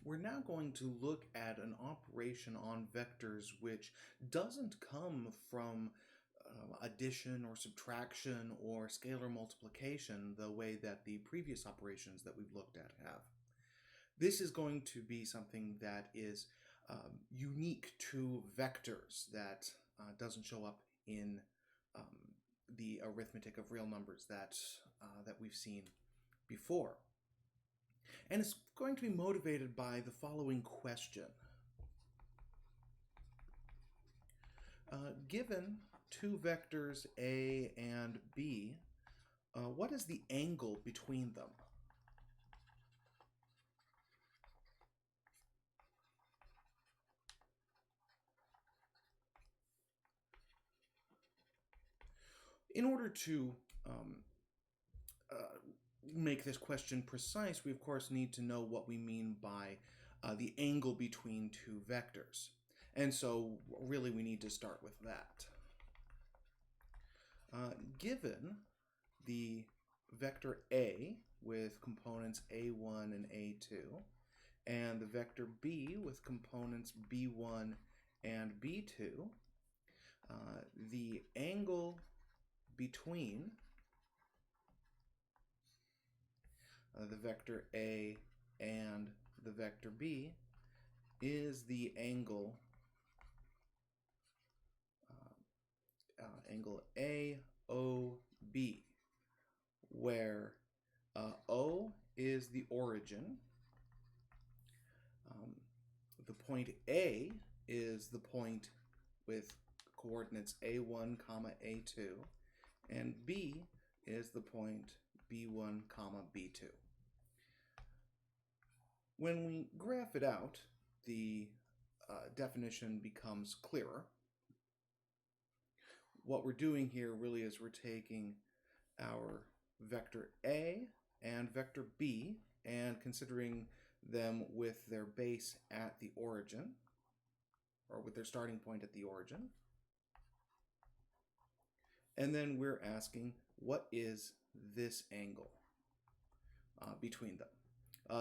We're now going to look at an operation on vectors which doesn't come from addition or subtraction or scalar multiplication the way that the previous operations that we've looked at have. This is going to be something that is unique to vectors that doesn't show up in the arithmetic of real numbers that we've seen before. And it's going to be motivated by the following question. Given two vectors A and B, what is the angle between them? In order to make this question precise, we of course need to know what we mean by the angle between two vectors. And so really we need to start with that. Given the vector A with components A1 and A2, and the vector B with components B1 and B2, the angle between the vector A and the vector B is the angle AOB, where O is the origin, the point A is the point with coordinates A1, A2, and B is the point B1, B2. When we graph it out, the definition becomes clearer. What we're doing here really is we're taking our vector A and vector B and considering them with their base at the origin, or with their starting point at the origin. And then we're asking, what is this angle between them?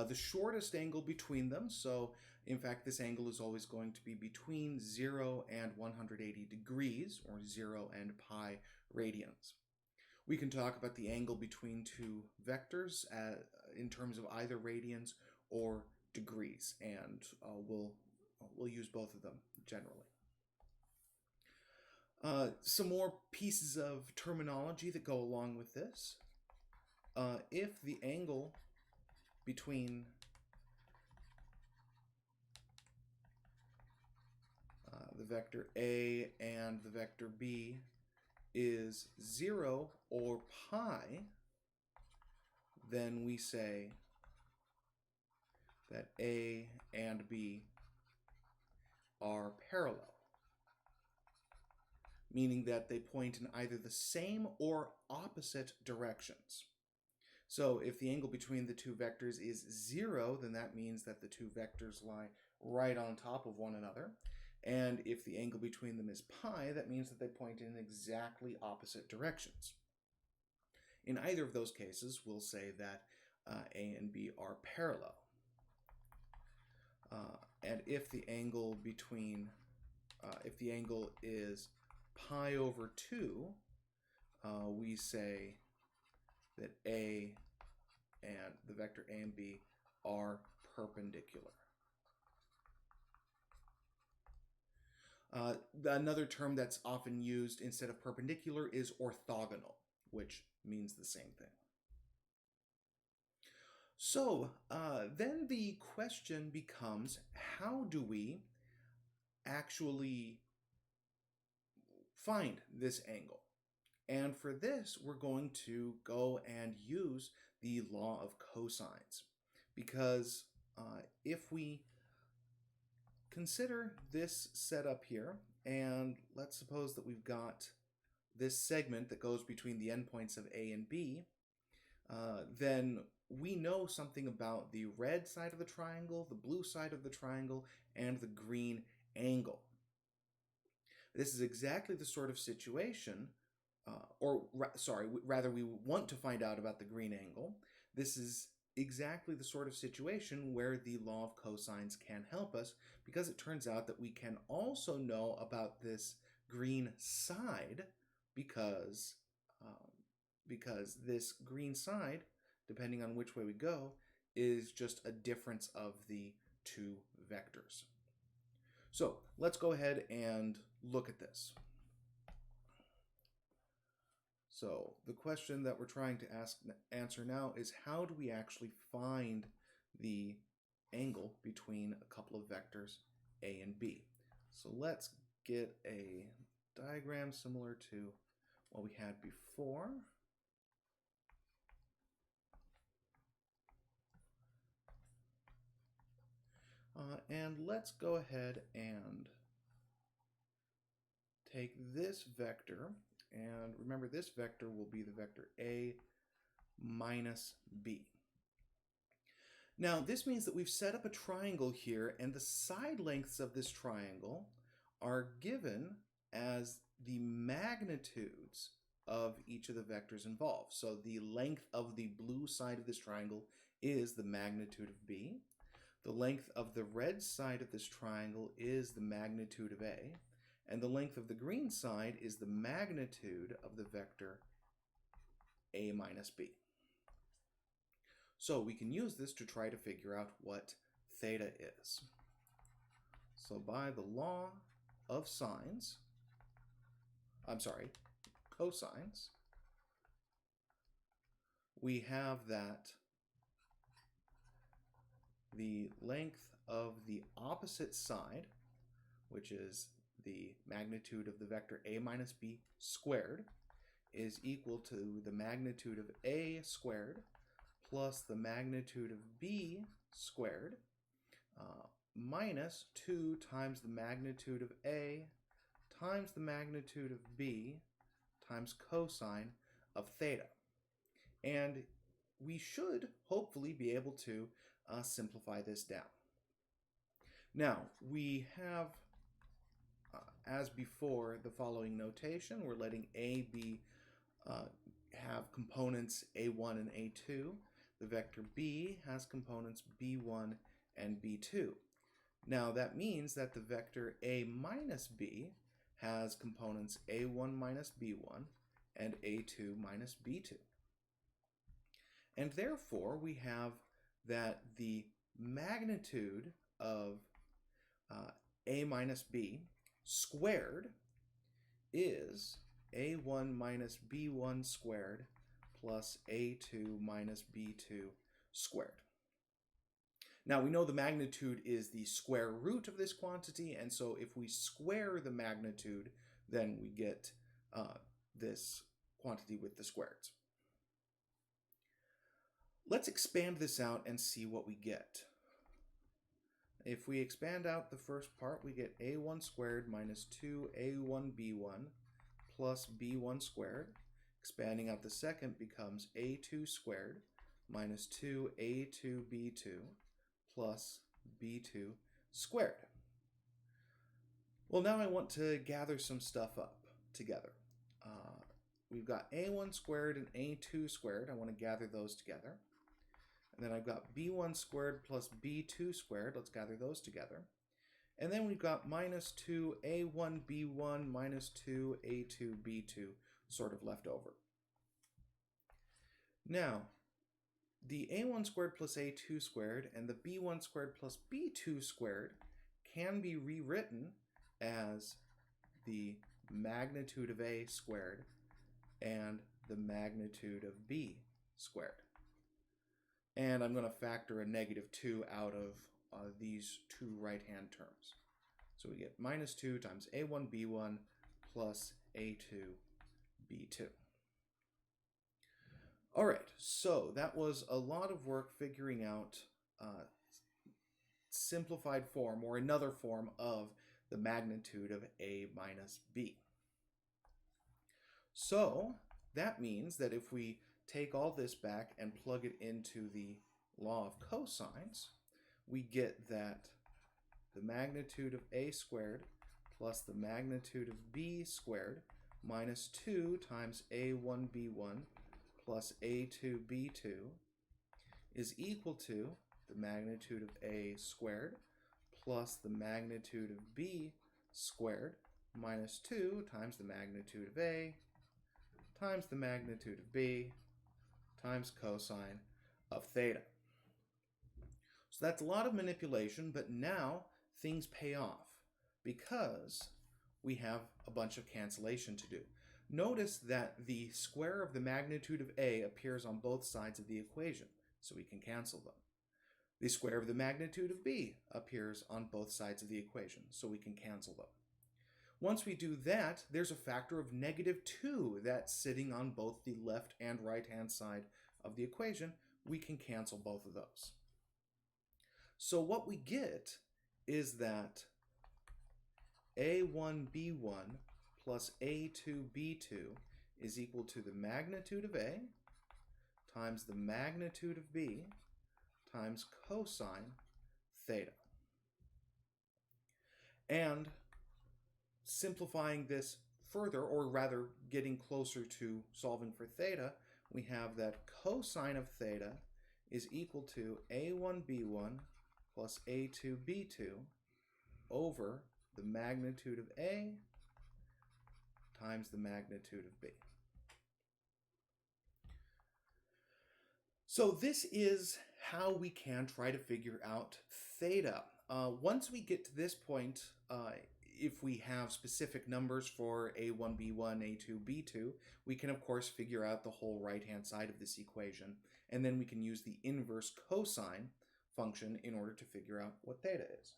The shortest angle between them, so in fact this angle is always going to be between 0 and 180 degrees, or 0 and pi radians. We can talk about the angle between two vectors in terms of either radians or degrees, and we'll use both of them generally. Some more pieces of terminology that go along with this. If the angle between the vector A and the vector B is 0 or pi, then we say that A and B are parallel, meaning that they point in either the same or opposite directions. So if the angle between the two vectors is 0, then that means that the two vectors lie right on top of one another. And if the angle between them is pi, that means that they point in exactly opposite directions. In either of those cases, we'll say that A and B are parallel. And if the angle between, if the angle is pi over 2, we say that A and the vector A and B are perpendicular. Another term that's often used instead of perpendicular is orthogonal, which means the same thing. So then the question becomes, how do we actually find this angle? And for this, we're going to go and use the law of cosines, because if we consider this setup here, and let's suppose that we've got this segment that goes between the endpoints of A and B, then we know something about the red side of the triangle, the blue side of the triangle, and the green angle. This is exactly the sort of situation, rather we want to find out about the green angle. This is exactly the sort of situation where the law of cosines can help us, because it turns out that we can also know about this green side because um, because this green side, depending on which way we go, is just a difference of the two vectors. So let's go ahead and look at this. So the question that we're trying to answer now is, how do we actually find the angle between a couple of vectors A and B? So let's get a diagram similar to what we had before. And let's go ahead and take this vector, and remember this vector will be the vector A minus B. Now this means that we've set up a triangle here, and the side lengths of this triangle are given as the magnitudes of each of the vectors involved. So the length of the blue side of this triangle is the magnitude of B. The length of the red side of this triangle is the magnitude of A. And the length of the green side is the magnitude of the vector A minus B. So we can use this to try to figure out what theta is. So by the law of cosines, we have that the length of the opposite side, which is the magnitude of the vector A minus B squared, is equal to the magnitude of A squared plus the magnitude of B squared minus 2 times the magnitude of A times the magnitude of B times cosine of theta. And we should hopefully be able to simplify this down. Now, we have, as before, the following notation. We're letting A, B have components A1 and A2. The vector B has components B1 and B2. Now, that means that the vector A minus B has components A1 minus B1 and A2 minus B2. And therefore, we have that the magnitude of A minus B squared is A1 minus B1 squared plus A2 minus B2 squared. Now we know the magnitude is the square root of this quantity, and so if we square the magnitude, then we get this quantity with the squareds. Let's expand this out and see what we get. If we expand out the first part, we get A1 squared minus 2A1B1 plus B1 squared. Expanding out the second becomes A2 squared minus 2A2B2 plus B2 squared. Well, now I want to gather some stuff up together. We've got A1 squared and A2 squared. I want to gather those together. And then I've got B1 squared plus B2 squared. Let's gather those together. And then we've got minus 2A1B1 minus 2A2B2 sort of left over. Now, the A1 squared plus A2 squared and the B1 squared plus B2 squared can be rewritten as the magnitude of A squared and the magnitude of B squared. And I'm going to factor a negative 2 out of these two right-hand terms. So we get minus 2 times A1B1 plus A2B2. All right, so that was a lot of work figuring out simplified form, or another form of the magnitude of A minus B. So that means that if we take all this back and plug it into the law of cosines, we get that the magnitude of A squared plus the magnitude of B squared minus 2 times A1B1 plus A2B2 is equal to the magnitude of A squared plus the magnitude of B squared minus 2 times the magnitude of A times the magnitude of B times cosine of theta. So that's a lot of manipulation, but now things pay off because we have a bunch of cancellation to do. Notice that the square of the magnitude of A appears on both sides of the equation, so we can cancel them. The square of the magnitude of B appears on both sides of the equation, so we can cancel them. Once we do that, there's a factor of -2 that's sitting on both the left and right-hand side of the equation. We can cancel both of those. So what we get is that A1B1 plus A2B2 is equal to the magnitude of A times the magnitude of B times cosine theta. And simplifying this further, or rather getting closer to solving for theta, we have that cosine of theta is equal to A1B1 plus A2B2 over the magnitude of A times the magnitude of B. So this is how we can try to figure out theta. Once we get to this point, if we have specific numbers for A1B1, A2B2, we can of course figure out the whole right-hand side of this equation, and then we can use the inverse cosine function in order to figure out what theta is.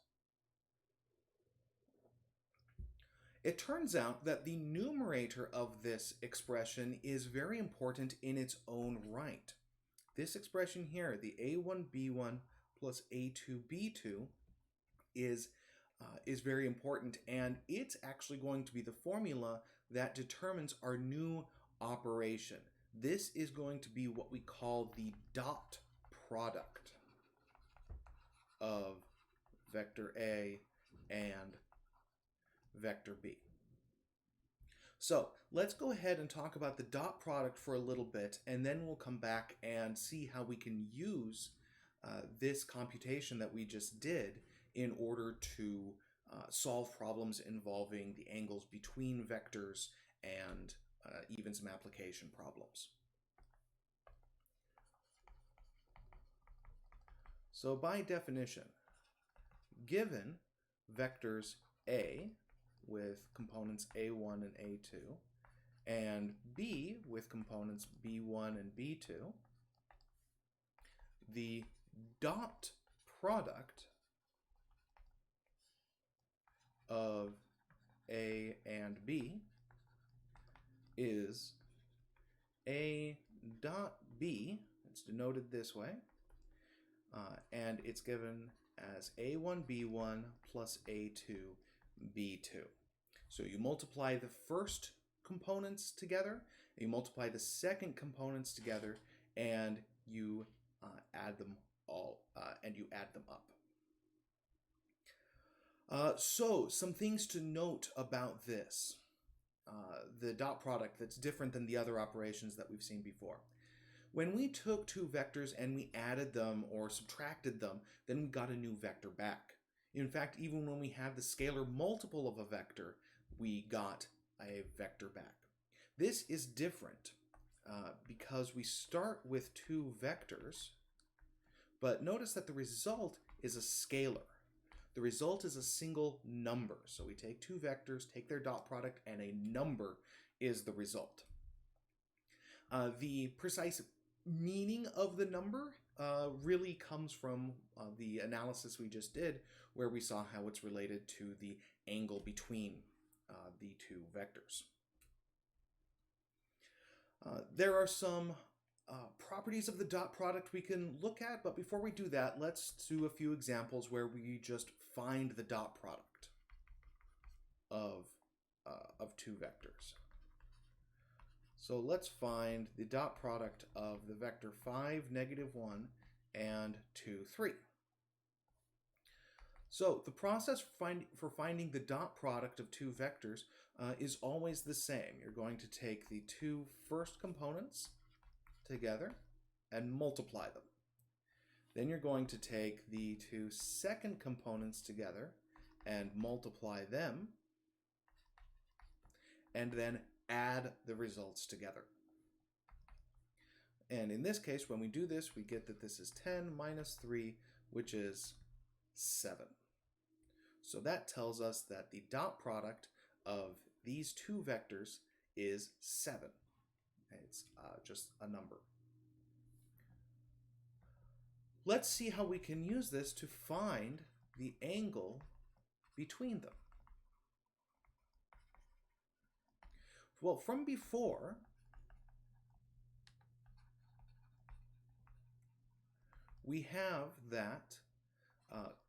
It turns out that the numerator of this expression is very important in its own right. This expression here, the A1B1 plus A2B2, is very important, and it's actually going to be the formula that determines our new operation. This is going to be what we call the dot product of vector A and vector B. So let's go ahead and talk about the dot product for a little bit, and then we'll come back and see how we can use this computation that we just did in order to solve problems involving the angles between vectors and even some application problems. So by definition, given vectors A with components A1 and A2, and B with components B1 and B2, the dot product of A and B is A dot B. It's denoted this way, and it's given as A1B1 plus A2B2. So you multiply the first components together, you multiply the second components together, and you add them all, and you add them up. So some things to note about this, the dot product that's different than the other operations that we've seen before. When we took two vectors and we added them or subtracted them, then we got a new vector back. In fact, even when we had the scalar multiple of a vector, we got a vector back. This is different because we start with two vectors, but notice that the result is a scalar. The result is a single number. So we take two vectors, take their dot product, and a number is the result. The precise meaning of the number really comes from the analysis we just did, where we saw how it's related to the angle between the two vectors. There are some properties of the dot product we can look at, but before we do that, let's do a few examples where we just find the dot product of two vectors. So let's find the dot product of the vector 5, -1, and 2, 3. So the process for finding the dot product of two vectors is always the same. You're going to take the two first components together and multiply them. Then you're going to take the two second components together and multiply them, and then add the results together. And in this case, when we do this, we get that this is 10 minus 3, which is 7. So that tells us that the dot product of these two vectors is 7. It's just a number. Let's see how we can use this to find the angle between them. Well, from before, we have that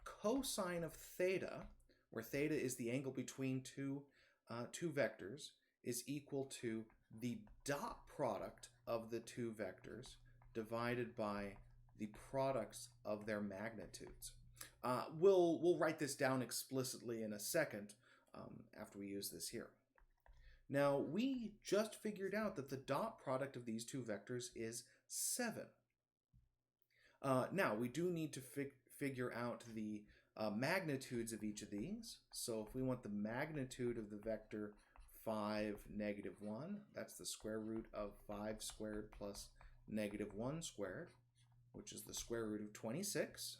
cosine of theta, where theta is the angle between two vectors, is equal to the dot product of the two vectors divided by the products of their magnitudes. We'll write this down explicitly in a second after we use this here. Now, we just figured out that the dot product of these two vectors is 7. Now, we do need to figure out the magnitudes of each of these. So if we want the magnitude of the vector 5, negative 1, that's the square root of 5 squared plus negative 1 squared, which is the square root of 26.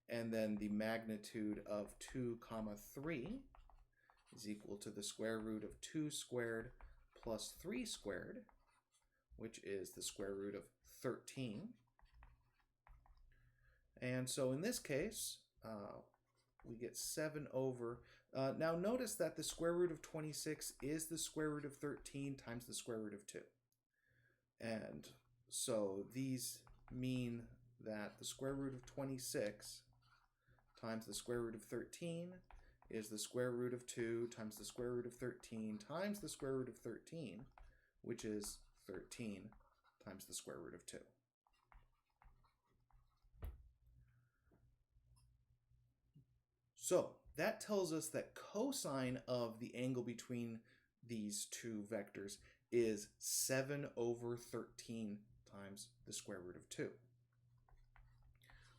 And then the magnitude of 2, 3 is equal to the square root of 2 squared plus 3 squared, which is the square root of 13. And so in this case, we get 7 over. Now notice that the square root of 26 is the square root of 13 times the square root of 2. And so these mean that the square root of 26 times the square root of 13 is the square root of 2 times the square root of 13 times the square root of 13, which is 13 times the square root of 2. So that tells us that cosine of the angle between these two vectors is 7 over 13 times the square root of 2,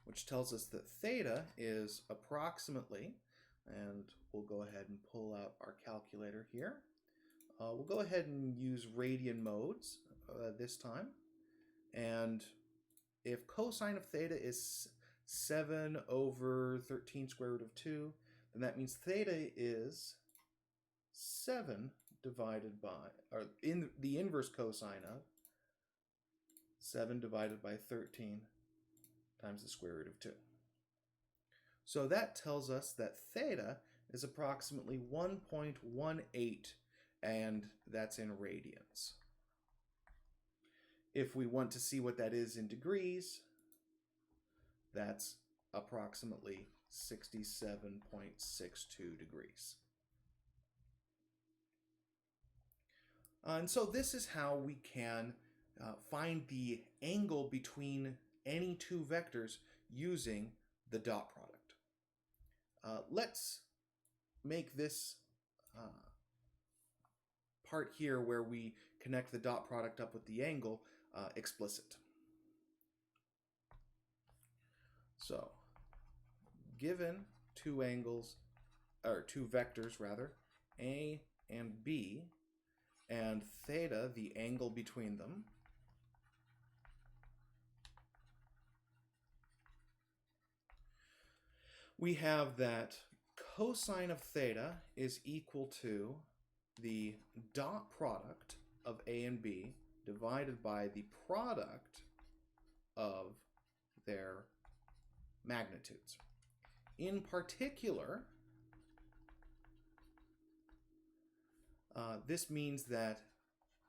which tells us that theta is approximately, and we'll go ahead and pull out our calculator here. We'll go ahead and use radian modes this time. And if cosine of theta is 7 over 13 square root of 2, then that means theta is 7 divided by, or in the inverse cosine of 7 divided by 13 times the square root of 2. So that tells us that theta is approximately 1.18, and that's in radians. If we want to see what that is in degrees, that's approximately 67.62 degrees. And so this is how we can find the angle between any two vectors using the dot product. Let's make this part here where we connect the dot product up with the angle explicit. So, given two angles, or two vectors rather, A and B, and theta, the angle between them, we have that cosine of theta is equal to the dot product of A and B divided by the product of their magnitudes. In particular, this means that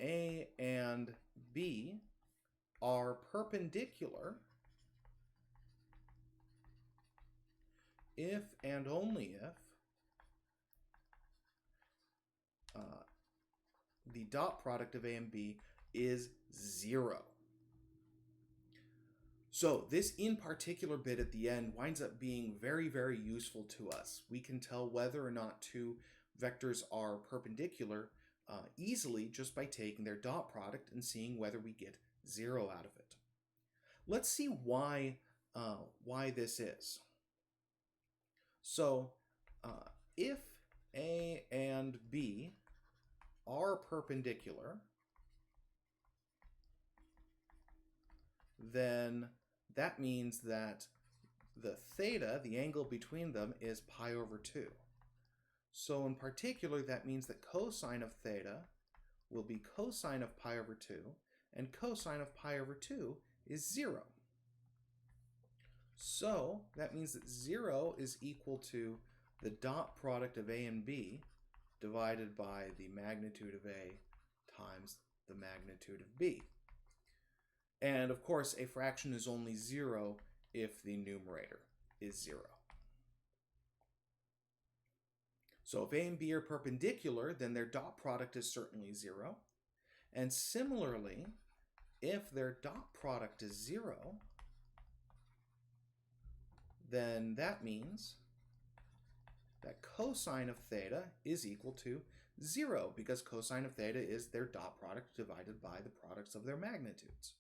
A and B are perpendicular if and only if the dot product of A and B is 0. So this in particular bit at the end winds up being very, very useful to us. We can tell whether or not two vectors are perpendicular easily just by taking their dot product and seeing whether we get 0 out of it. Let's see why this is. So, if A and B are perpendicular, then that means that the theta, the angle between them, is pi over 2. So in particular, that means that cosine of theta will be cosine of pi over 2, and cosine of pi over 2 is 0. So that means that 0 is equal to the dot product of A and B divided by the magnitude of A times the magnitude of B. And of course, a fraction is only 0 if the numerator is 0. So if A and B are perpendicular, then their dot product is certainly 0. And similarly, if their dot product is 0, then that means that cosine of theta is equal to 0, because cosine of theta is their dot product divided by the products of their magnitudes.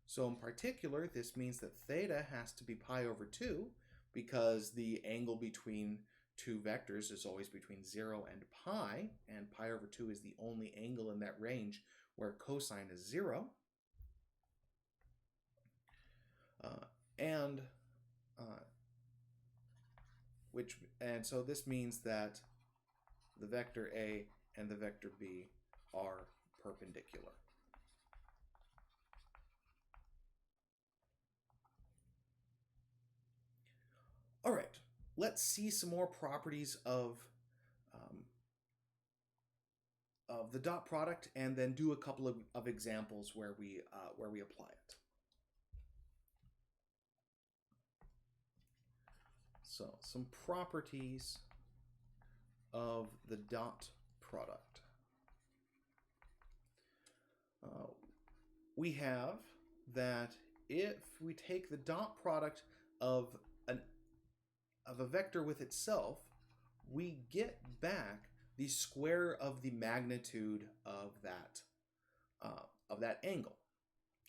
So in particular, this means that theta has to be pi over 2, because the angle between two vectors is always between 0 and pi over 2 is the only angle in that range where cosine is 0. And so this means that the vector A and the vector B are perpendicular. All right, let's see some more properties of the dot product, and then do a couple of examples where we apply it. So some properties of the dot product. We have that if we take the dot product of a vector with itself, we get back the square of the magnitude of that angle,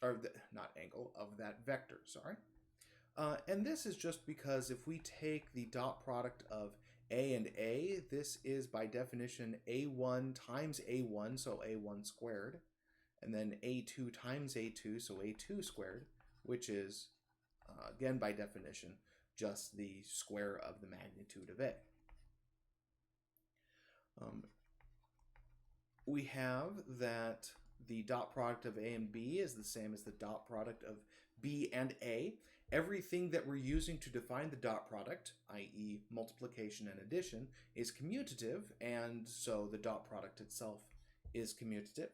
or not angle, of that vector, sorry. And this is just because if we take the dot product of A and A, this is by definition A1 times A1, so A1 squared, and then A2 times A2, so A2 squared, which is, again by definition, just the square of the magnitude of A. We have that the dot product of A and B is the same as the dot product of B and A. Everything that we're using to define the dot product, i.e. multiplication and addition, is commutative, and so the dot product itself is commutative.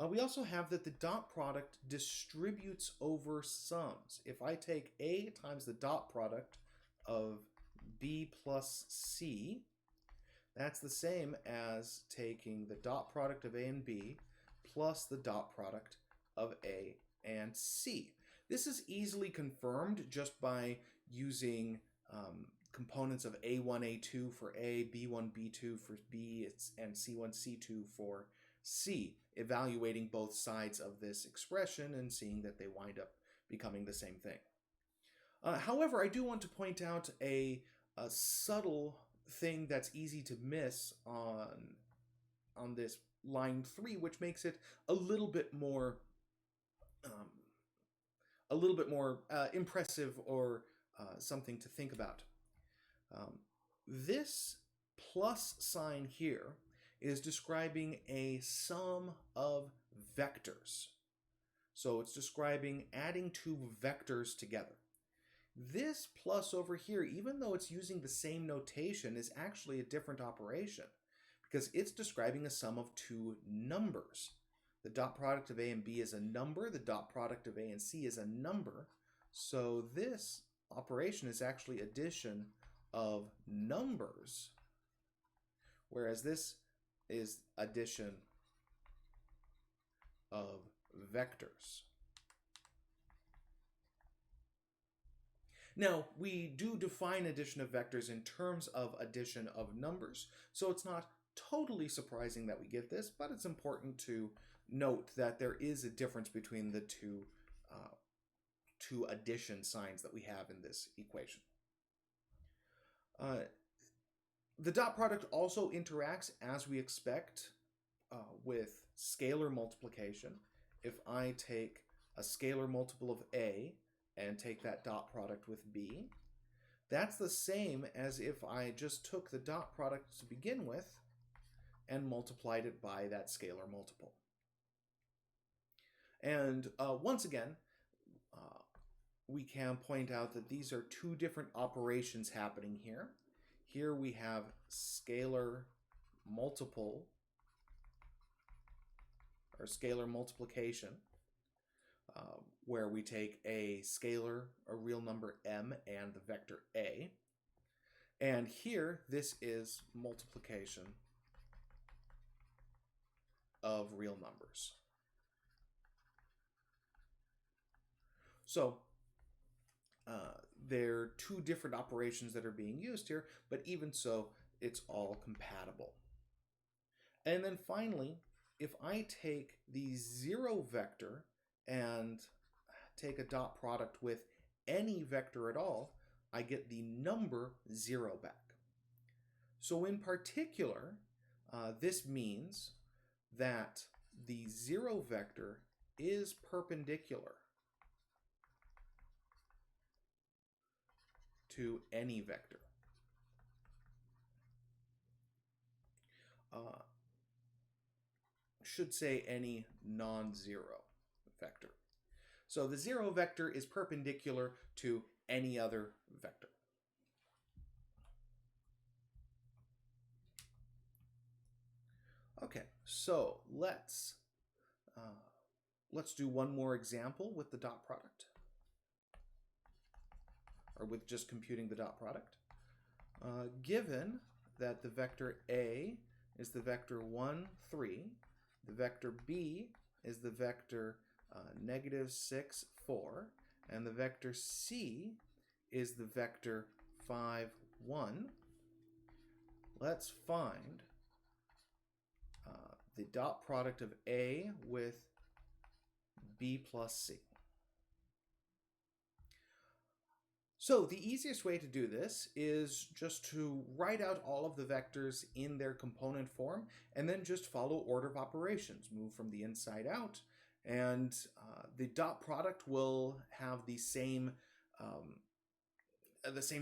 We also have that the dot product distributes over sums. If I take A times the dot product of B plus C, that's the same as taking the dot product of A and B plus the dot product of A and C. This is easily confirmed just by using components of A1, A2 for A, B1, B2 for B, and C1, C2 for C, evaluating both sides of this expression and seeing that they wind up becoming the same thing. However, I do want to point out a subtle thing that's easy to miss on this line 3, which makes it a little bit more impressive, or something to think about. This plus sign here is describing a sum of vectors. So it's describing adding two vectors together. This plus over here, even though it's using the same notation, is actually a different operation because it's describing a sum of two numbers. The dot product of A and B is a number, the dot product of A and C is a number, so this operation is actually addition of numbers, whereas this is addition of vectors. Now, we do define addition of vectors in terms of addition of numbers, so it's not totally surprising that we get this, but it's important to note that there is a difference between the two two addition signs that we have in this equation. The dot product also interacts, as we expect, with scalar multiplication. If I take a scalar multiple of A and take that dot product with B, that's the same as if I just took the dot product to begin with and multiplied it by that scalar multiple. And once again, we can point out that these are two different operations happening here. Here we have scalar multiple, or scalar multiplication, where we take a scalar, a real number m, and the vector a. And here, this is multiplication of real numbers. So there are two different operations that are being used here, but even so, it's all compatible. And then finally, if I take the 0 vector and take a dot product with any vector at all, I get the number 0 back. So in particular, this means that the 0 vector is perpendicular to any vector. Should say any non-zero vector. So the 0 vector is perpendicular to any other vector. Okay, so let's do one more example with the dot product, or with just computing the dot product. Given that the vector A is the vector 1, 3, the vector B is the vector -6, 4, and the vector C is the vector 5, 1, let's find the dot product of A with B plus C. So the easiest way to do this is just to write out all of the vectors in their component form and then just follow order of operations. Move from the inside out, and the dot product will have the same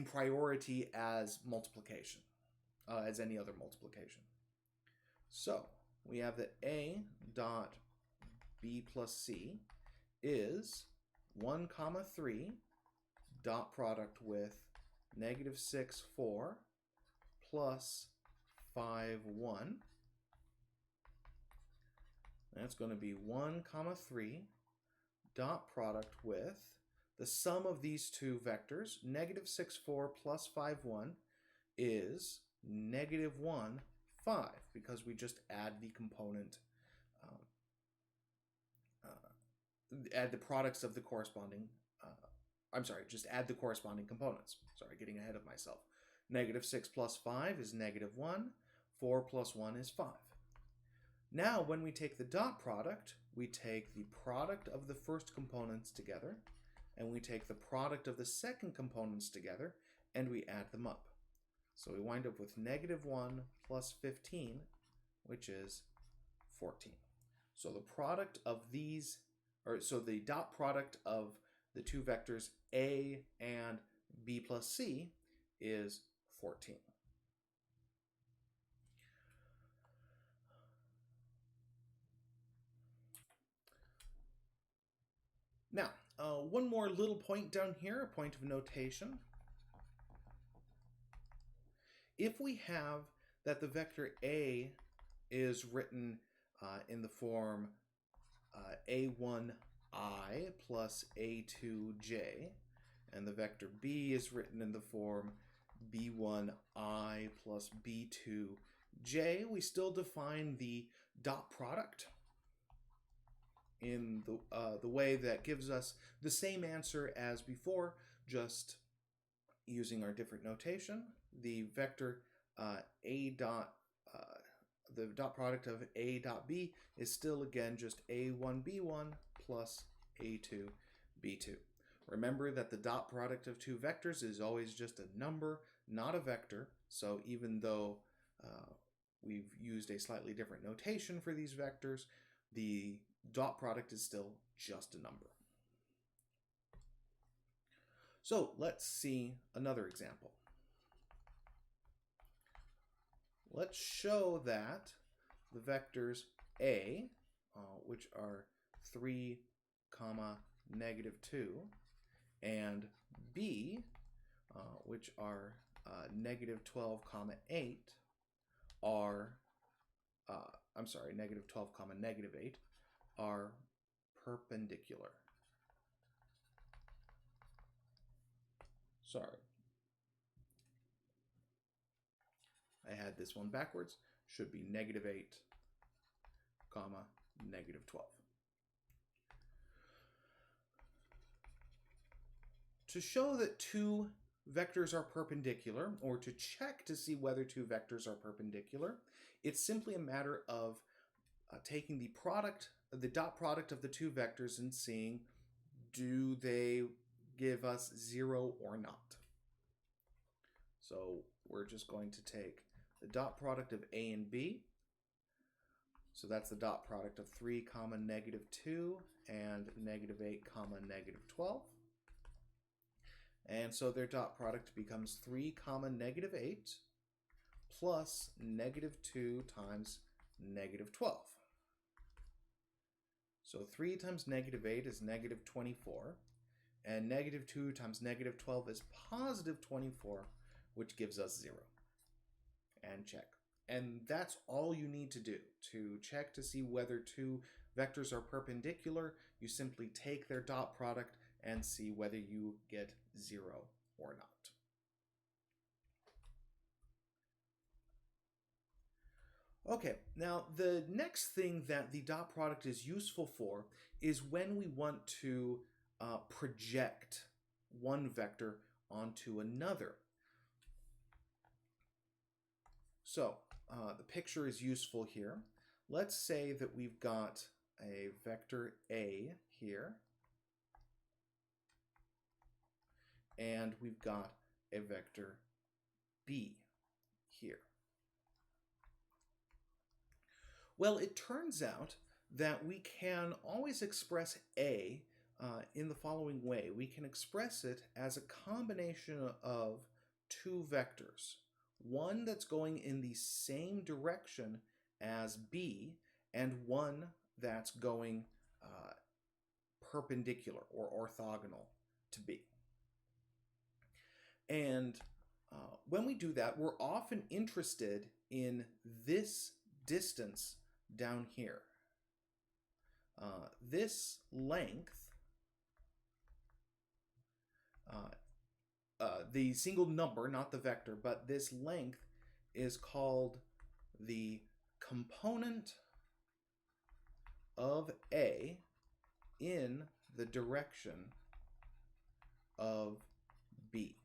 priority as multiplication, as any other multiplication. So we have that A dot B plus C is 1, 3 dot product with -6, 4 plus 5, 1. That's going to be 1, 3 dot product with the sum of these two vectors. -6, 4 plus 5, 1 is -1, 5, because we just add the component, add the products of the corresponding, just add the corresponding components. Sorry, getting ahead of myself. -6 plus 5 is -1, 4 plus 1 is 5. Now, when we take the dot product, we take the product of the first components together, and we take the product of the second components together, and we add them up. So we wind up with -1 plus 15, which is 14. So the product of these, so the dot product of the two vectors A and B plus C is 14. Now, one more little point down here, a point of notation. If we have that the vector A is written in the form A1I plus A2J, and the vector B is written in the form B1I plus B2J, we still define the dot product in the way that gives us the same answer as before, just using our different notation. The vector the dot product of A dot B is still again just A1B1 plus A2 B2. Remember that the dot product of two vectors is always just a number, not a vector. So even though we've used a slightly different notation for these vectors, the dot product is still just a number. So let's see another example. Let's show that the vectors A, which are 3, -2, and B, which are -12, 8, are, -12, -8, are perpendicular. Sorry. I had this one backwards. Should be -8, -12. To show that two vectors are perpendicular, or to check to see whether two vectors are perpendicular, it's simply a matter of taking the dot product of the two vectors and seeing, do they give us 0 or not? So we're just going to take the dot product of A and B. So that's the dot product of 3, -2 and -8, -12. And so their dot product becomes 3, -8 plus -2 times -12. So 3 times -8 is -24, and -2 times -12 is +24, which gives us 0. And check. And that's all you need to do. To check to see whether two vectors are perpendicular, you simply take their dot product and see whether you get 0 or not. Okay, now the next thing that the dot product is useful for is when we want to project one vector onto another. So the picture is useful here. Let's say that we've got a vector A here, and we've got a vector B here. Well, it turns out that we can always express A in the following way. We can express it as a combination of two vectors. One that's going in the same direction as B, and one that's going perpendicular or orthogonal to B. And when we do that, we're often interested in this distance down here. This length, the single number, not the vector, but this length is called the component of A in the direction of B,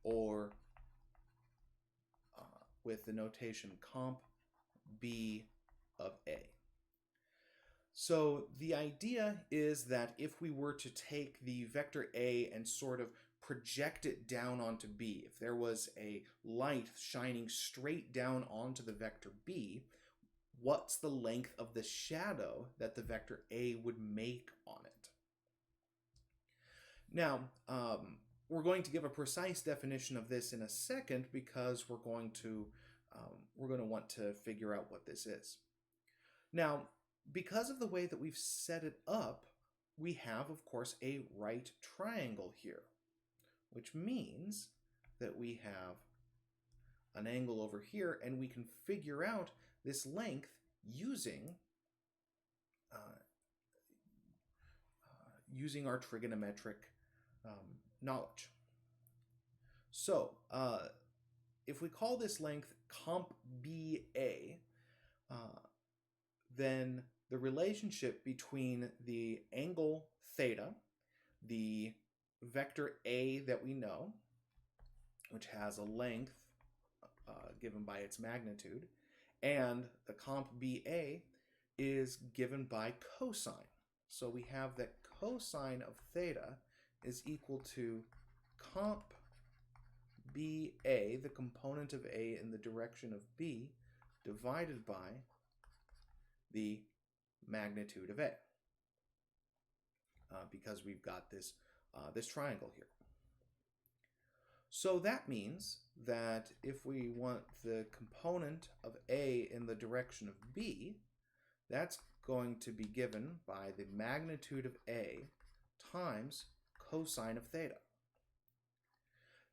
or with the notation comp B of A. So the idea is that if we were to take the vector A and sort of project it down onto B, if there was a light shining straight down onto the vector B, what's the length of the shadow that the vector A would make on it? Now, we're going to give a precise definition of this in a second, because we're going to want to figure out what this is. Now, because of the way that we've set it up, we have, of course, a right triangle here, which means that we have an angle over here, and we can figure out this length using our trigonometric knowledge. So if we call this length comp BA, then the relationship between the angle theta, the vector A that we know, which has a length given by its magnitude, and the comp BA is given by cosine. So we have that cosine of theta is equal to comp BA, the component of A in the direction of B, divided by the magnitude of A, because we've got this, this triangle here. So that means that if we want the component of A in the direction of B, that's going to be given by the magnitude of A times cosine of theta.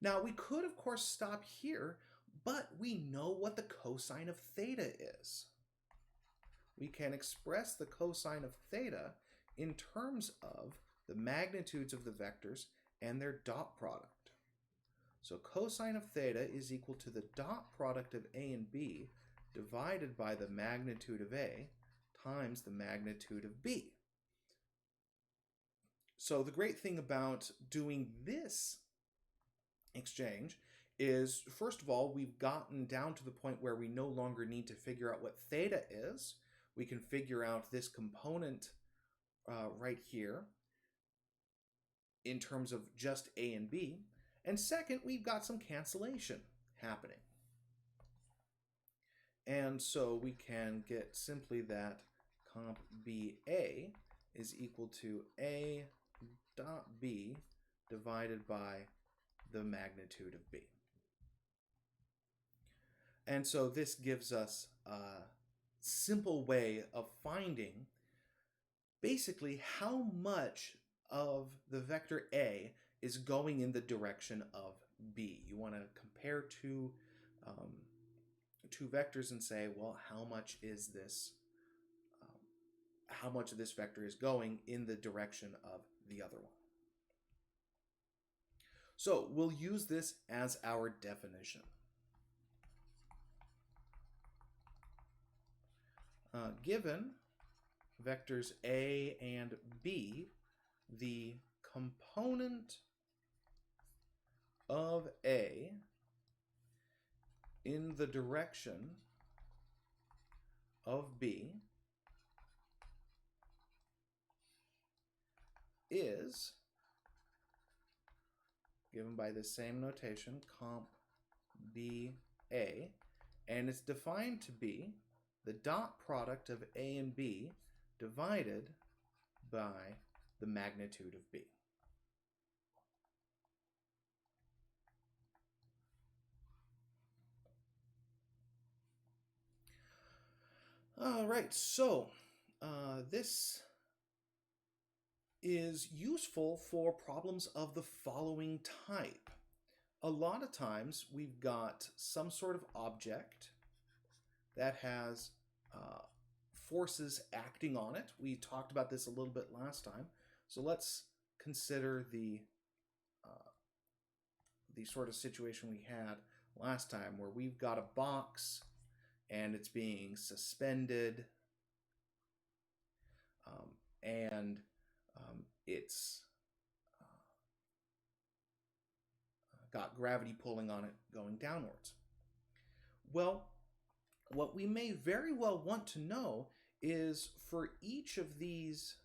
Now, we could, of course, stop here, but we know what the cosine of theta is. We can express the cosine of theta in terms of the magnitudes of the vectors and their dot product. So cosine of theta is equal to the dot product of A and B divided by the magnitude of A times the magnitude of B. So the great thing about doing this exchange is, first of all, we've gotten down to the point where we no longer need to figure out what theta is. We can figure out this component right here in terms of just A and B. And second, we've got some cancellation happening. And so we can get simply that comp BA is equal to A dot B divided by the magnitude of B. And so this gives us a simple way of finding basically how much of the vector A is going in the direction of B. You want to compare two vectors and say, well, how much is this? How much of this vector is going in the direction of the other one? So we'll use this as our definition. Given vectors A and B, the component of A in the direction of B is given by the same notation, comp BA, and it's defined to be the dot product of A and B divided by the magnitude of B. All right, so this is useful for problems of the following type. A lot of times we've got some sort of object that has forces acting on it. We talked about this a little bit last time. So let's consider the sort of situation we had last time where we've got a box and it's being suspended and it's got gravity pulling on it going downwards. Well, what we may very well want to know is for each of these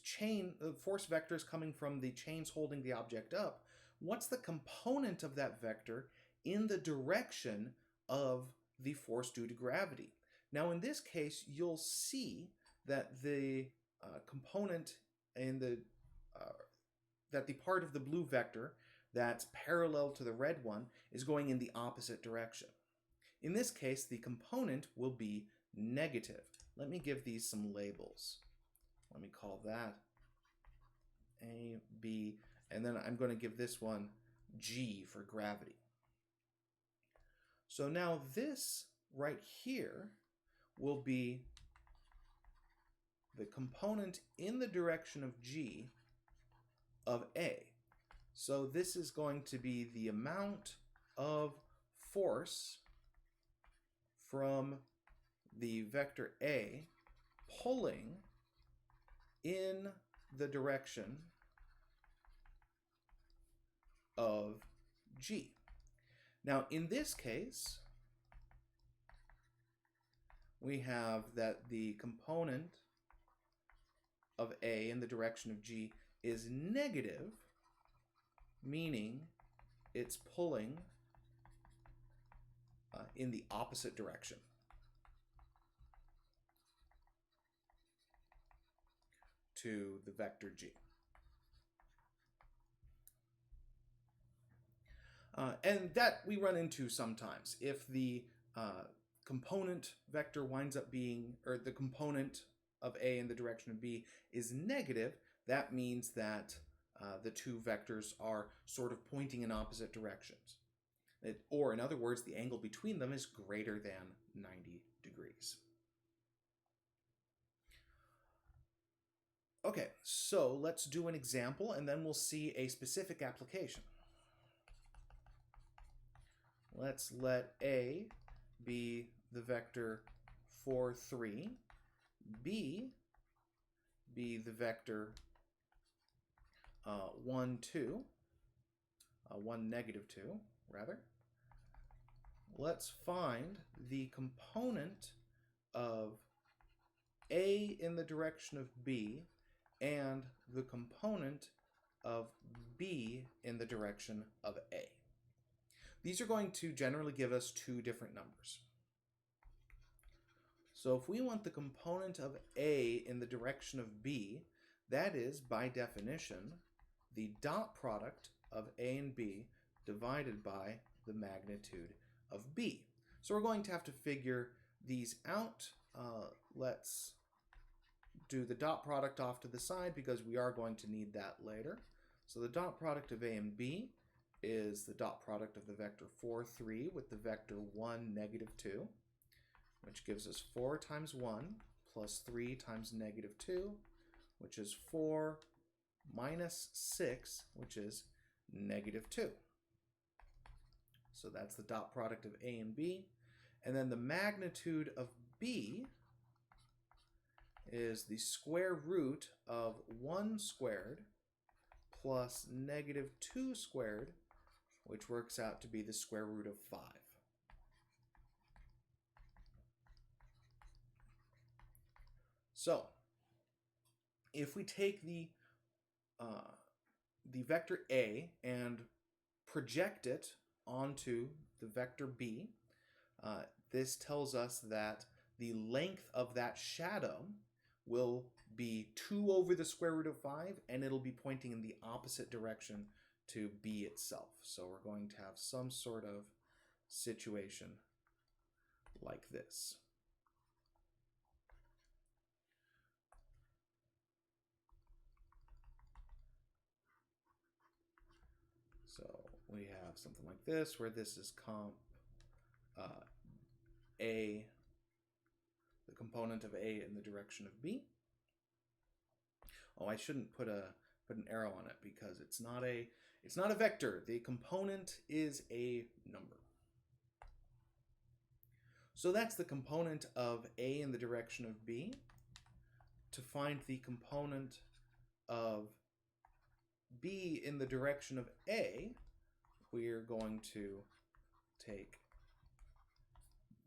chain force vectors coming from the chains holding the object up, what's the component of that vector in the direction of the force due to gravity? Now in this case, you'll see that the component in the that the part of the blue vector that's parallel to the red one is going in the opposite direction. In this case, the component will be negative. Let me give these some labels. Let me call that A, B, and then I'm going to give this one G for gravity. So now this right here will be the component in the direction of G of A. So this is going to be the amount of force from the vector A pulling in the direction of G. Now in this case, we have that the component of A in the direction of G is negative, meaning it's pulling in the opposite direction. To the vector G. And that we run into sometimes. If the component vector winds up being, or the component of A in the direction of B is negative, that means that the two vectors are sort of pointing in opposite directions. Or in other words, the angle between them is greater than 90 degrees. Okay, so let's do an example and then we'll see a specific application. Let's let A be the vector 4, 3, B be the vector 1, 2, 1, negative 2, rather. Let's find the component of A in the direction of B and the component of B in the direction of A. These are going to generally give us two different numbers. So if we want the component of A in the direction of B, that is, by definition, the dot product of A and B divided by the magnitude of B. So we're going to have to figure these out. Let's do the dot product off to the side because we are going to need that later. So the dot product of A and B is the dot product of the vector 4, 3 with the vector 1, negative 2, which gives us 4 times 1 plus 3 times negative 2, which is 4 minus 6, which is negative 2. So that's the dot product of A and B. And then the magnitude of B is the square root of 1 squared plus negative 2 squared, which works out to be the square root of 5. So, if we take the vector A and project it onto the vector B, this tells us that the length of that shadow will be 2 over the square root of 5, and it'll be pointing in the opposite direction to B itself. So we're going to have some sort of situation like this. So we have something like this, where this is comp A, the component of A in the direction of B. Oh, I shouldn't put an arrow on it because it's not a vector. The component is a number. So that's the component of A in the direction of B. To find the component of B in the direction of A, we're going to take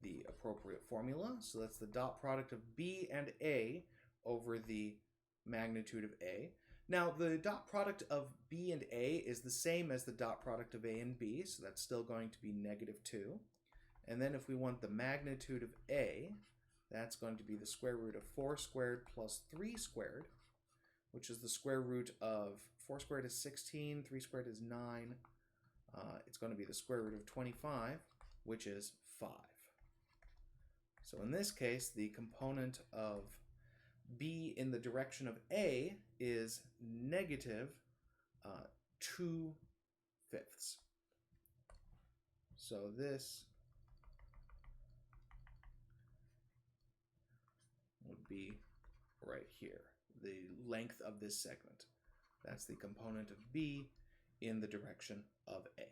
the appropriate formula. So that's the dot product of B and A over the magnitude of A. Now, the dot product of B and A is the same as the dot product of A and B, so that's still going to be negative 2. And then if we want the magnitude of A, that's going to be the square root of 4 squared plus 3 squared, which is the square root of 4 squared is 16, 3 squared is 9. It's going to be the square root of 25, which is 5. So in this case, the component of B in the direction of A is negative 2/5. So this would be right here, the length of this segment. That's the component of B in the direction of A.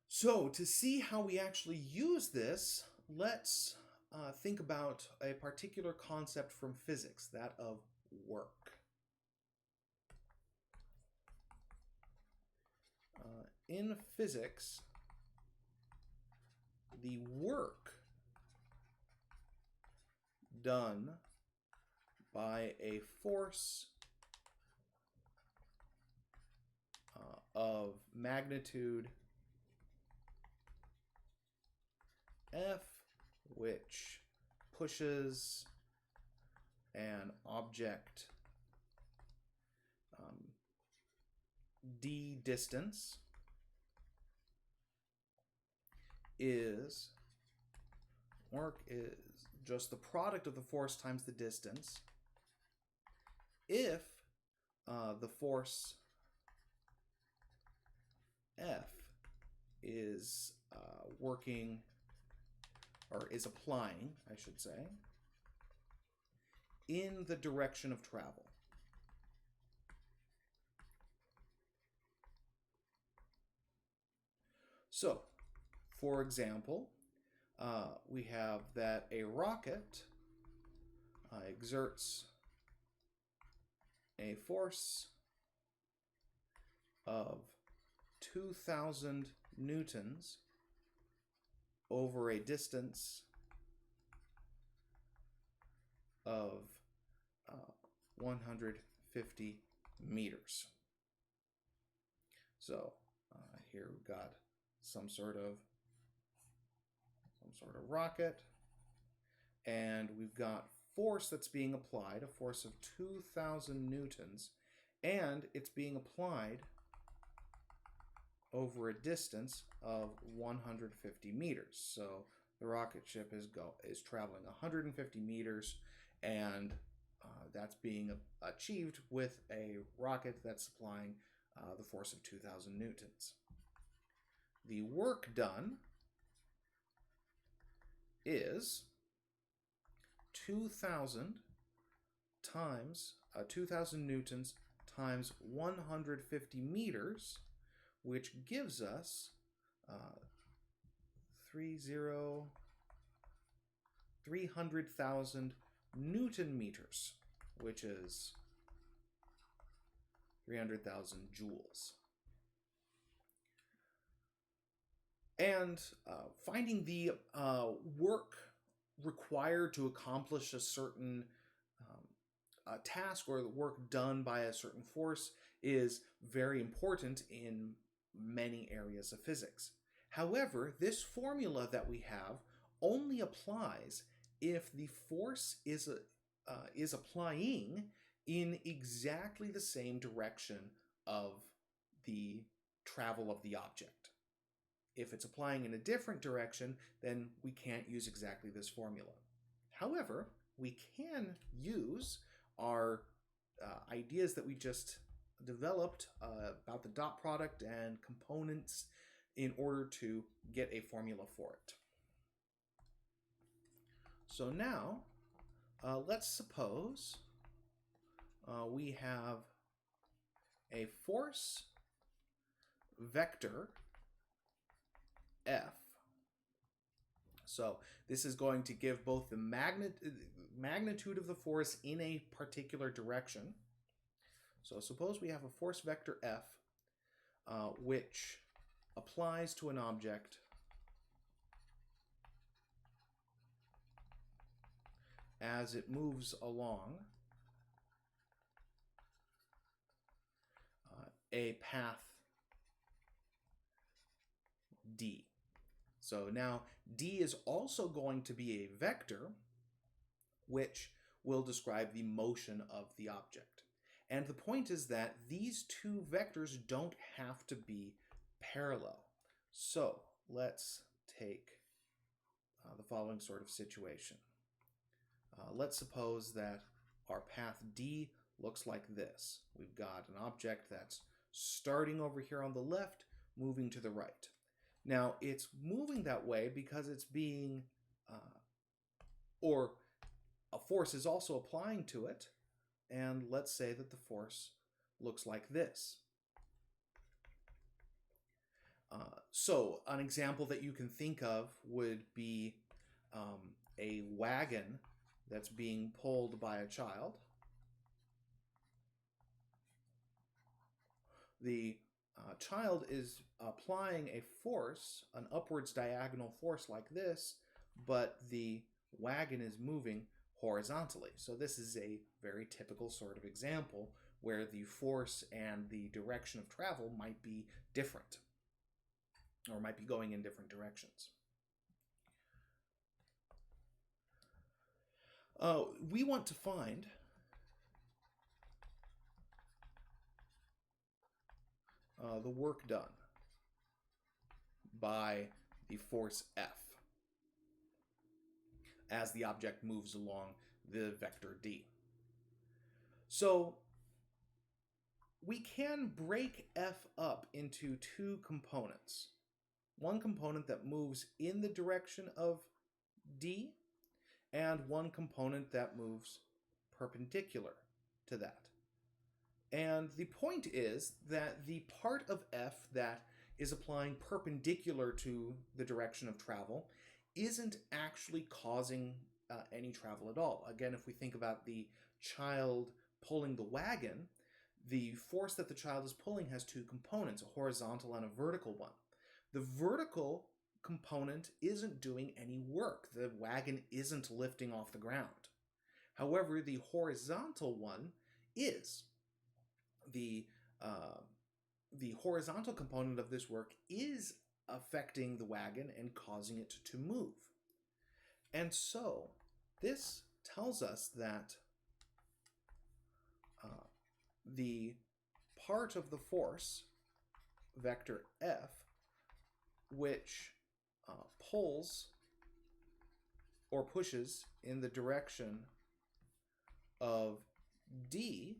So to see how we actually use this, let's think about a particular concept from physics, that of work. In physics, the work done by a force of magnitude F, which pushes an object d distance, is just the product of the force times the distance if the force F is working, or is applying, I should say, in the direction of travel. So, for example, we have that a rocket exerts a force of 2,000 newtons over a distance of 150 meters. So here we've got some sort of rocket, and we've got force that's being applied, a force of 2,000 newtons, and it's being applied over a distance of 150 meters. So the rocket ship is traveling 150 meters, and that's being achieved with a rocket that's supplying the force of 2,000 newtons. The work done is 2,000 times 2,000 newtons times 150 meters, which gives us 300,000 Newton meters, which is 300,000 joules. And finding the work required to accomplish a certain task, or the work done by a certain force, is very important in many areas of physics. However, this formula that we have only applies if the force is applying in exactly the same direction of the travel of the object. If it's applying in a different direction, then we can't use exactly this formula. However, we can use our ideas that we just developed about the dot product and components in order to get a formula for it. So now, let's suppose we have a force vector F. So this is going to give both the magnitude of the force in a particular direction. So suppose we have a force vector F, which applies to an object as it moves along a path D. So now D is also going to be a vector which will describe the motion of the object. And the point is that these two vectors don't have to be parallel. So let's take the following sort of situation. Let's suppose that our path D looks like this. We've got an object that's starting over here on the left, moving to the right. Now, it's moving that way because it's being, or a force is also applying to it, and let's say that the force looks like this. So an example that you can think of would be a wagon that's being pulled by a child. The child is applying a force, an upwards diagonal force like this, but the wagon is moving horizontally. So this is a very typical sort of example where the force and the direction of travel might be different, or might be going in different directions. We want to find the work done by the force F as the object moves along the vector D. So we can break F up into two components. One component that moves in the direction of D, and one component that moves perpendicular to that. And the point is that the part of F that is applying perpendicular to the direction of travel isn't actually causing any travel at all. Again, if we think about the child pulling the wagon, the force that the child is pulling has two components, a horizontal and a vertical one. The vertical component isn't doing any work. The wagon isn't lifting off the ground. However, the horizontal one is. The horizontal component of this work is affecting the wagon and causing it to move. And so this tells us that the part of the force, vector F, which pulls or pushes in the direction of D,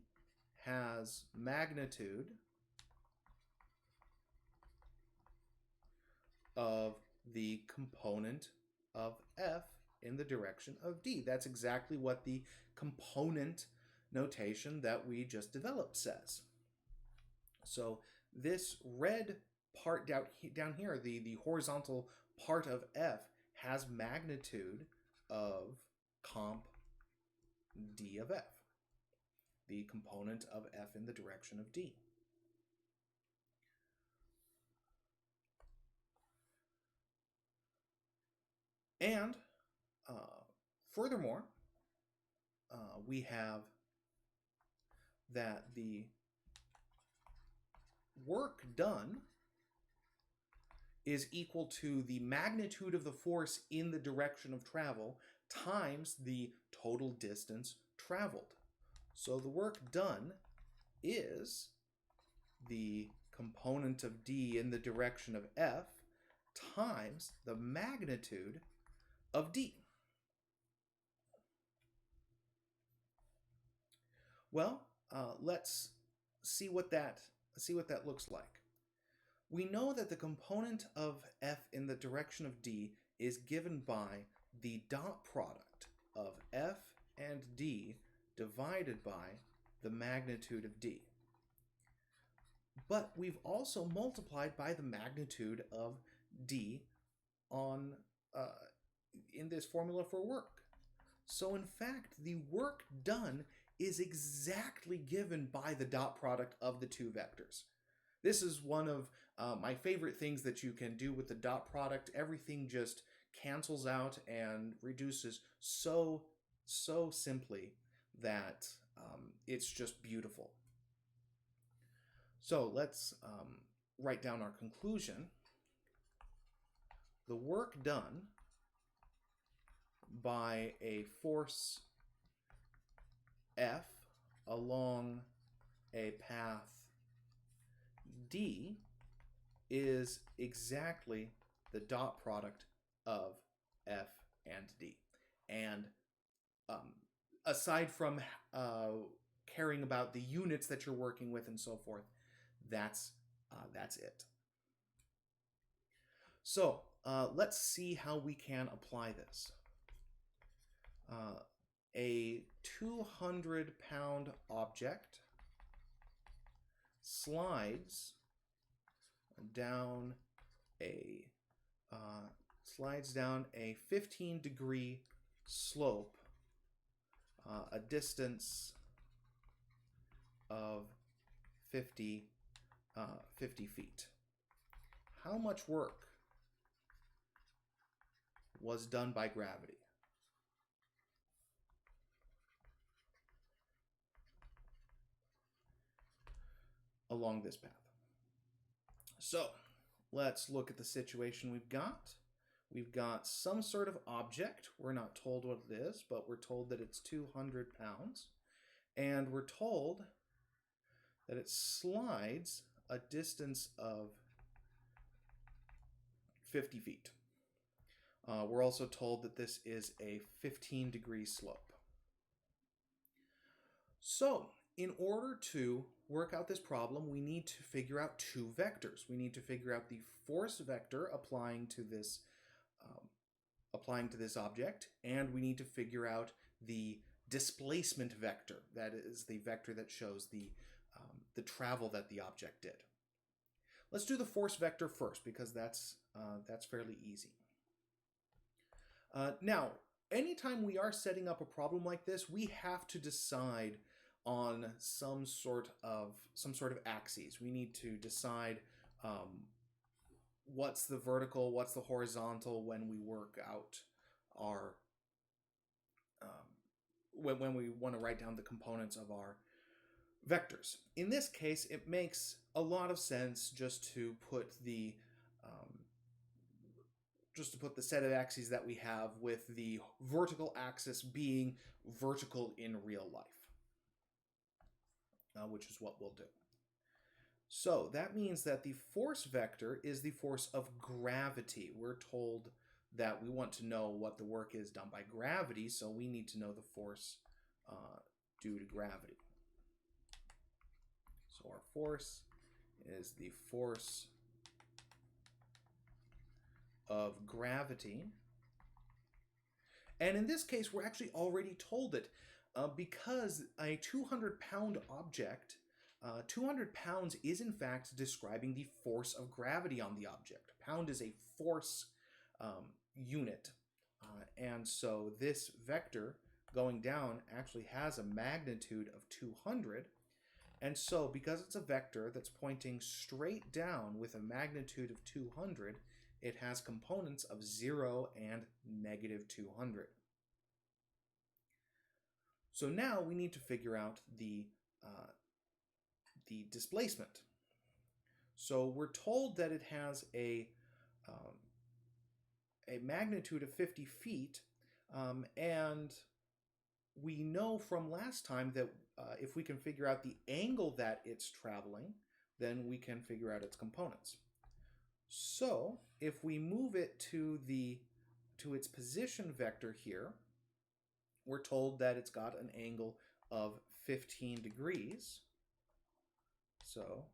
has magnitude of the component of F in the direction of D. That's exactly what the component notation that we just developed says. So this red part down here, the horizontal part of F, has magnitude of comp D of F, the component of F in the direction of D. And furthermore, we have that the work done is equal to the magnitude of the force in the direction of travel times the total distance traveled. So the work done is the component of D in the direction of F times the magnitude of D. Well, let's see what that looks like. We know that the component of F in the direction of D is given by the dot product of F and D divided by the magnitude of D. But we've also multiplied by the magnitude of D on in this formula for work. So in fact, the work done is exactly given by the dot product of the two vectors. This is one of my favorite things that you can do with the dot product. Everything just cancels out and reduces so simply that it's just beautiful. So let's write down our conclusion. The work done by a force F along a path D is exactly the dot product of F and D. And aside from caring about the units that you're working with and so forth, that's it. So let's see how we can apply this. A 200-pound object slides down a 15-degree slope, a distance of 50 50 feet. How much work was done by gravity? Along this path. So let's look at the situation we've got. We've got some sort of object. We're not told what it is, but we're told that it's 200 pounds. And we're told that it slides a distance of 50 feet. We're also told that this is a 15-degree slope. So, in order to work out this problem, we need to figure out two vectors. We need to figure out the force vector applying to this object, and we need to figure out the displacement vector. That is the vector that shows the travel that the object did. Let's do the force vector first because that's fairly easy. Now, anytime we are setting up a problem like this, we have to decide on some sort of axes. We need to decide what's the vertical, what's the horizontal when we work out our when we want to write down the components of our vectors. In this case, it makes a lot of sense just to put the set of axes that we have with the vertical axis being vertical in real life, which is what we'll do. So that means that the force vector is the force of gravity. We're told that we want to know what the work is done by gravity, so we need to know the force due to gravity. So our force is the force of gravity. And in this case, we're actually already told it because a 200-pound object, 200 pounds is in fact describing the force of gravity on the object. Pound is a force unit. And so this vector going down actually has a magnitude of 200. And so because it's a vector that's pointing straight down with a magnitude of 200, it has components of 0 and negative 200. So now we need to figure out the displacement. So we're told that it has a magnitude of 50 feet, and we know from last time that if we can figure out the angle that it's traveling, then we can figure out its components. So if we move it to its position vector here, we're told that it's got an angle of 15 degrees. So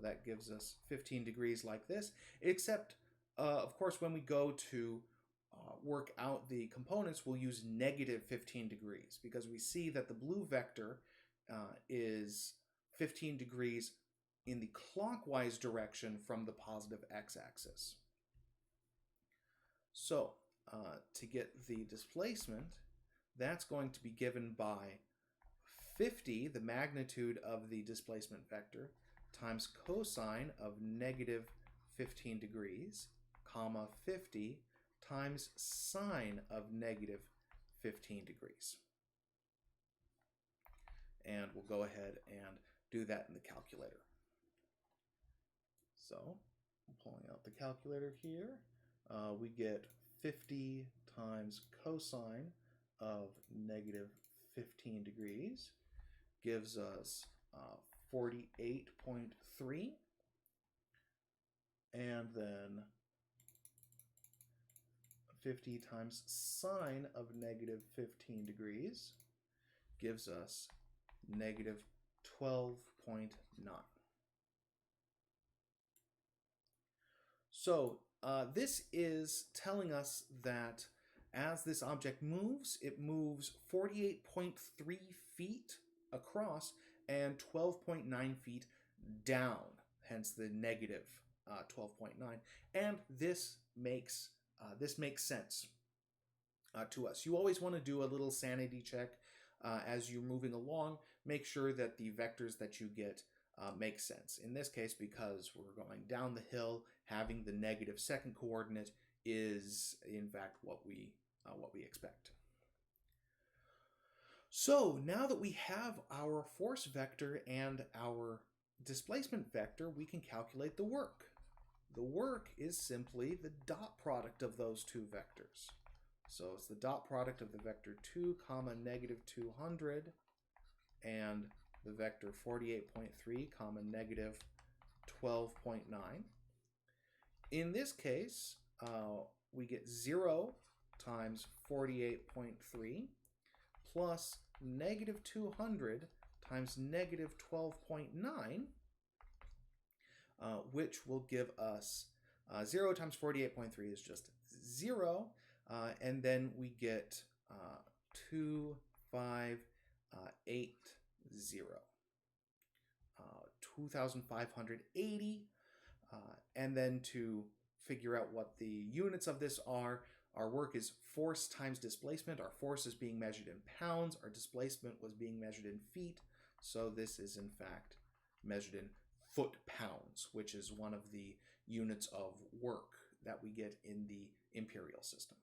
that gives us 15 degrees like this, except of course when we go to work out the components, we'll use negative 15 degrees because we see that the blue vector is 15 degrees in the clockwise direction from the positive x-axis. So to get the displacement, that's going to be given by 50, the magnitude of the displacement vector, times cosine of negative 15 degrees, comma 50, times sine of negative 15 degrees. And we'll go ahead and do that in the calculator. So, I'm pulling out the calculator here. We get 50 times cosine of negative 15 degrees gives us 48.3. And then 50 times sine of negative 15 degrees gives us negative 12.9. So this is telling us that as this object moves, it moves 48.3 feet across and 12.9 feet down, hence the negative 12.9. And this makes sense to us. You always want to do a little sanity check as you're moving along. Make sure that the vectors that you get makes sense. In this case, because we're going down the hill, having the negative second coordinate is in fact what we expect. So now that we have our force vector and our displacement vector, we can calculate the work. The work is simply the dot product of those two vectors. So it's the dot product of the vector 2 comma negative 200 and the vector 48.3 comma negative 12.9. In this case, we get 0 times 48.3 plus negative 200 times negative 12.9, which will give us 0 times 48.3 is just 0, and then we get 2580, 2580, and then to figure out what the units of this are, our work is force times displacement. Our force is being measured in pounds. Our displacement was being measured in feet. So this is in fact measured in foot-pounds, which is one of the units of work that we get in the imperial system.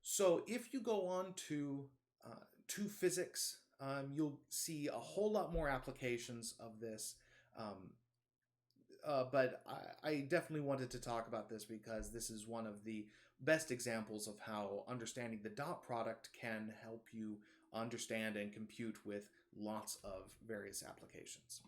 So if you go on to physics, you'll see a whole lot more applications of this. But I definitely wanted to talk about this because this is one of the best examples of how understanding the dot product can help you understand and compute with lots of various applications.